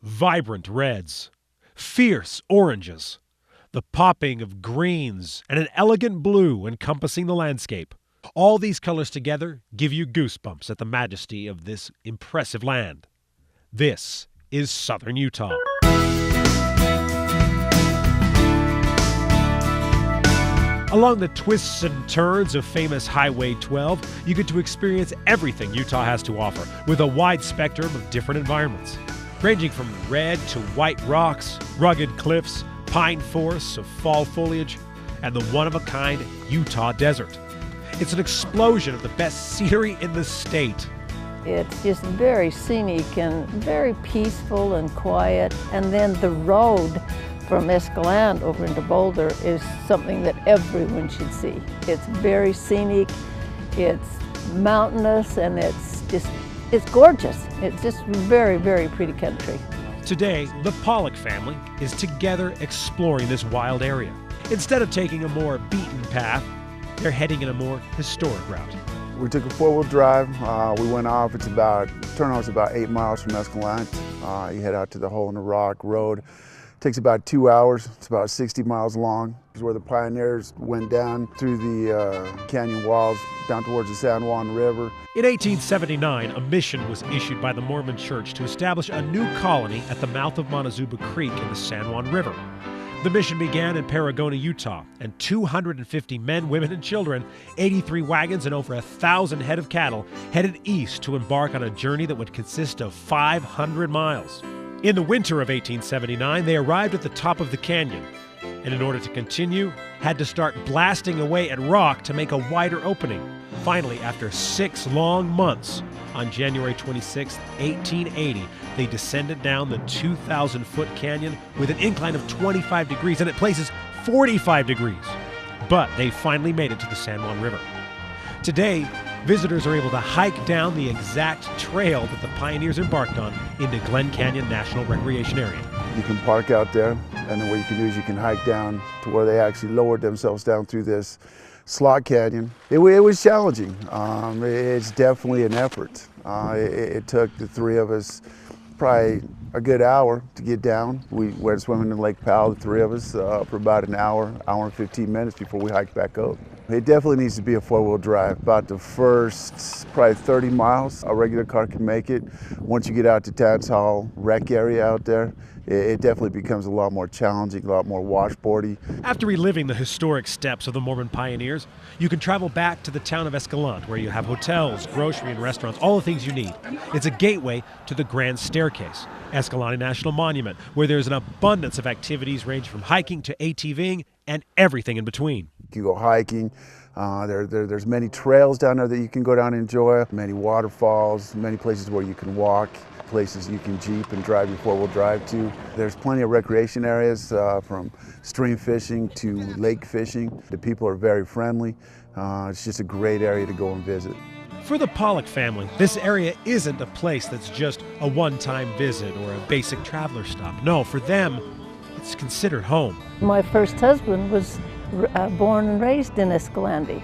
Vibrant reds, fierce oranges, the popping of greens, and an elegant blue encompassing the landscape. All these colors together give you goosebumps at the majesty of this impressive land. This is southern Utah. Along the twists and turns of famous Highway 12, you get to experience everything Utah has to offer, with a wide spectrum of different environments. Ranging from red to white rocks, rugged cliffs, pine forests of fall foliage, and the one-of-a-kind Utah desert. It's an explosion of the best scenery in the state. It's just very scenic and very peaceful and quiet. And then the road from Escalante over into Boulder is something that everyone should see. It's very scenic, it's mountainous, and it's gorgeous. It's just very, very pretty country. Today, the Pollock family is together exploring this wild area. Instead of taking a more beaten path, they're heading in a more historic route. We took a four-wheel drive. We went off. Turnout's about 8 miles from Escalante. You head out to the Hole in the Rock road. Takes about 2 hours. It's about 60 miles long. It's where the pioneers went down through the canyon walls, down towards the San Juan River. In 1879, a mission was issued by the Mormon Church to establish a new colony at the mouth of Montezuma Creek in the San Juan River. The mission began in Paragona, Utah, and 250 men, women, and children, 83 wagons, and over 1,000 head of cattle headed east to embark on a journey that would consist of 500 miles. In the winter of 1879, they arrived at the top of the canyon, and in order to continue, had to start blasting away at rock to make a wider opening. Finally, after 6 long months, on January 26, 1880, they descended down the 2,000-foot canyon with an incline of 25 degrees and at places 45 degrees. But they finally made it to the San Juan River. Today, visitors are able to hike down the exact trail that the pioneers embarked on into Glen Canyon National Recreation Area. You can park out there, and then what you can do is you can hike down to where they actually lowered themselves down through this slot canyon. It was challenging. It's definitely an effort. It took the three of us probably a good hour to get down. We went swimming in Lake Powell, the three of us, for about an hour and 15 minutes before we hiked back up. It definitely needs to be a four-wheel drive. About the first probably 30 miles, a regular car can make it. Once you get out to Tans Hall rec area out there, it definitely becomes a lot more challenging, a lot more washboardy. After reliving the historic steps of the Mormon pioneers, you can travel back to the town of Escalante, where you have hotels, grocery, and restaurants, all the things you need. It's a gateway to the Grand Staircase, Escalante National Monument, where there's an abundance of activities ranging from hiking to ATVing and everything in between. You can go hiking. There's many trails down there that you can go down and enjoy, many waterfalls, many places where you can walk, places you can Jeep and drive your four-wheel drive to. There's plenty of recreation areas, from stream fishing to lake fishing. The people are very friendly. It's just a great area to go and visit. For the Pollock family, this area isn't a place that's just a one-time visit or a basic traveler stop. No, for them, it's considered home. My first husband was born and raised in Escalante.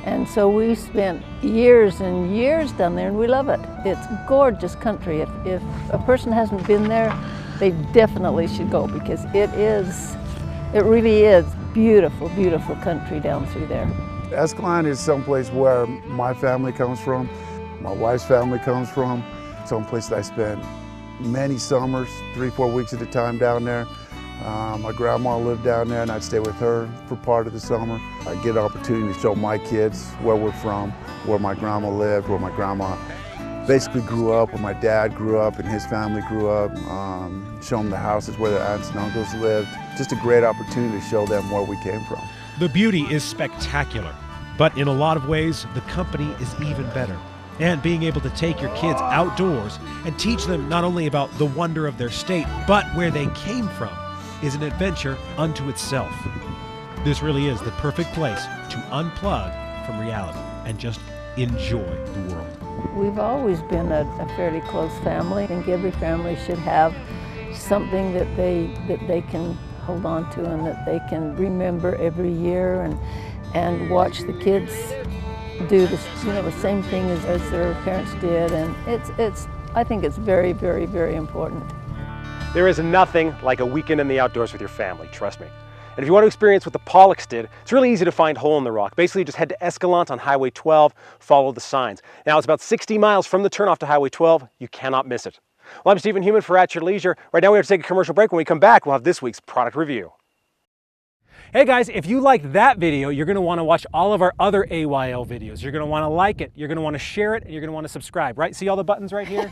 And so we spent years and years down there, and we love it. It's gorgeous country. If a person hasn't been there, they definitely should go, because it really is beautiful, beautiful country down through there. Escalante is someplace where my family comes from, my wife's family comes from, someplace that I spent many summers, 3-4 weeks at a time down there. My grandma lived down there, and I'd stay with her for part of the summer. I get an opportunity to show my kids where we're from, where my grandma lived, where my grandma basically grew up, where my dad grew up and his family grew up, show them the houses where their aunts and uncles lived. Just a great opportunity to show them where we came from. The beauty is spectacular, but in a lot of ways, the company is even better. And being able to take your kids outdoors and teach them not only about the wonder of their state, but where they came from, is an adventure unto itself. This really is the perfect place to unplug from reality and just enjoy the world. We've always been a fairly close family. I think every family should have something that they can hold on to and that they can remember every year, and watch the kids do this, the same thing as their parents did. And I think it's very, very, very important. There is nothing like a weekend in the outdoors with your family, trust me. And if you want to experience what the Pollocks did, it's really easy to find Hole in the Rock. Basically, just head to Escalante on Highway 12, follow the signs. Now, it's about 60 miles from the turnoff to Highway 12. You cannot miss it. Well, I'm Stephen Heumann for At Your Leisure. Right now, we have to take a commercial break. When we come back, we'll have this week's product review. Hey guys, if you liked that video, you're going to want to watch all of our other AYL videos. You're going to want to like it, you're going to want to share it, and you're going to want to subscribe, right? See all the buttons right here?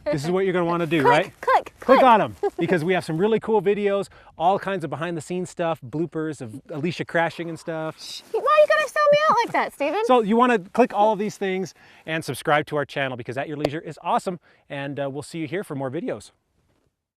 This is what you're going to want to do, right? Click on them, because we have some really cool videos, all kinds of behind the scenes stuff, bloopers of Alicia crashing and stuff. Why are you going to sell me out like that, Stephen? So you want to click all of these things and subscribe to our channel, because At Your Leisure is awesome, and we'll see you here for more videos.